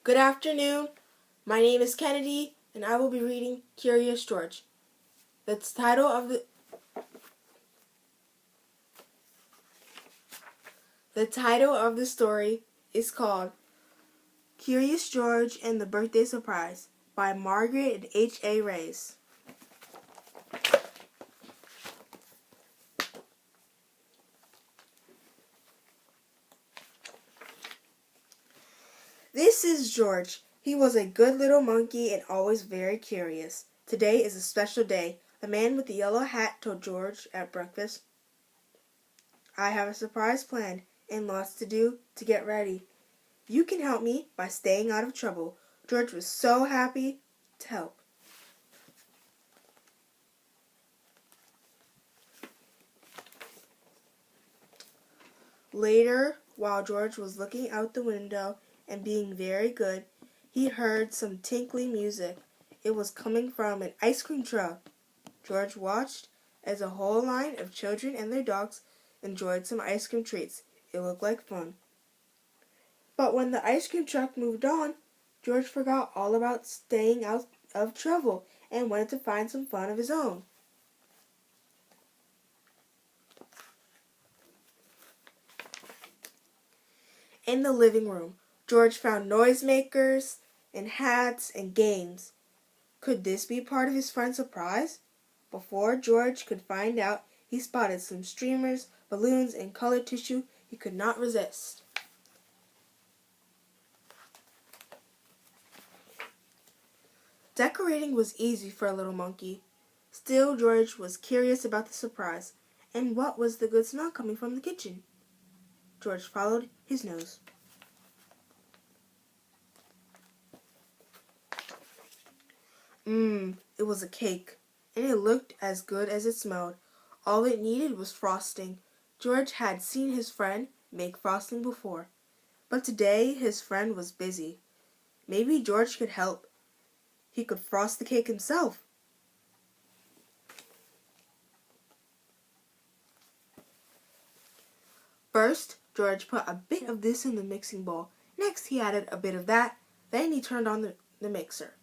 Good afternoon. My name is Kennedy, and I will be reading Curious George. The title of the story is called Curious George and the Birthday Surprise by Margaret and H.A. Reyes. This is George. He was a good little monkey and always very curious. Today is a special day. The man with the yellow hat told George at breakfast, "I have a surprise planned and lots to do to get ready. You can help me by staying out of trouble." George was so happy to help. Later, while George was looking out the window and being very good, he heard some tinkling music. It was coming from an ice cream truck. George watched as a whole line of children and their dogs enjoyed some ice cream treats. It looked like fun. But when the ice cream truck moved on, George forgot all about staying out of trouble and wanted to find some fun of his own. In the living room, George found noisemakers and hats and games. Could this be part of his friend's surprise? Before George could find out, he spotted some streamers, balloons, and colored tissue he could not resist. Decorating was easy for a little monkey. Still, George was curious about the surprise, and what was the good smell coming from the kitchen? George followed his nose. It was a cake, and it looked as good as it smelled. All it needed was frosting. George had seen his friend make frosting before, but today his friend was busy. Maybe George could help. He could frost the cake himself. First, George put a bit of this in the mixing bowl. Next, he added a bit of that. Then he turned on the mixer.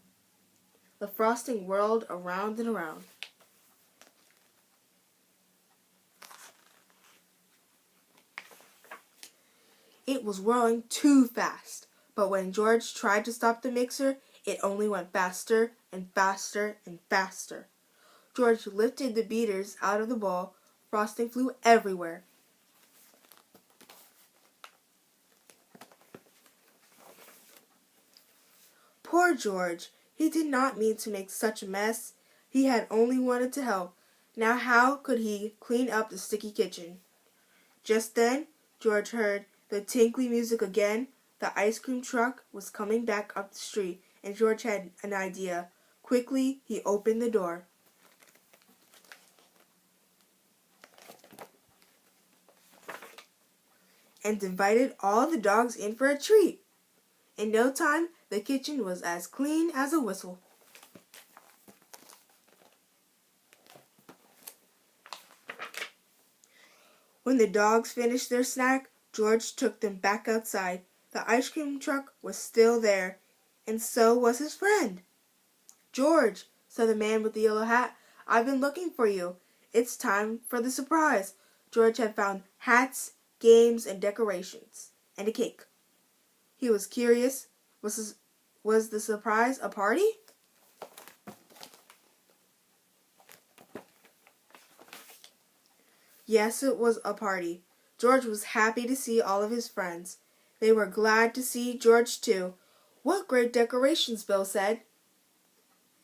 The frosting whirled around and around. It was whirling too fast, but when George tried to stop the mixer, it only went faster and faster and faster. George lifted the beaters out of the bowl. Frosting flew everywhere. Poor George! He did not mean to make such a mess. He had only wanted to help. Now how could he clean up the sticky kitchen? Just then, George heard the tinkly music again. The ice cream truck was coming back up the street, and George had an idea. Quickly, he opened the door. And invited all the dogs in for a treat. In no time, the kitchen was as clean as a whistle. When the dogs finished their snack, George took them back outside. The ice cream truck was still there, and so was his friend. "George," said the man with the yellow hat, "I've been looking for you. It's time for the surprise." George had found hats, games, and decorations, and a cake. He was curious. Was the surprise a party? Yes, it was a party. George was happy to see all of his friends. They were glad to see George too. "What great decorations," Bill said.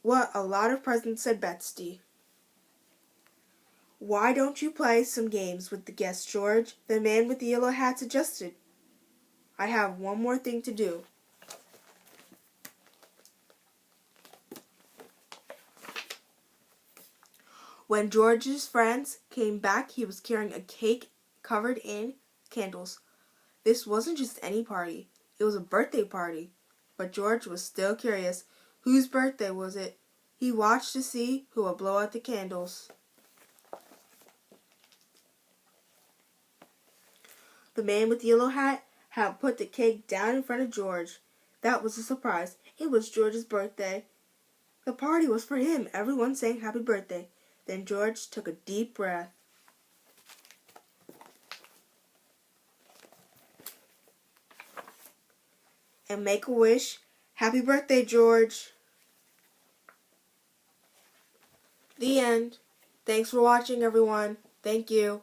"What a lot of presents," said Betsy. "Why don't you play some games with the guests, George?" the man with the yellow hat suggested. "I have one more thing to do." When George's friends came back, he was carrying a cake covered in candles. This wasn't just any party. It was a birthday party. But George was still curious. Whose birthday was it? He watched to see who would blow out the candles. The man with the yellow hat had put the cake down in front of George. That was a surprise. It was George's birthday. The party was for him. Everyone sang happy birthday. Then George took a deep breath and make a wish. Happy birthday, George. The end. Thanks for watching, everyone. Thank you.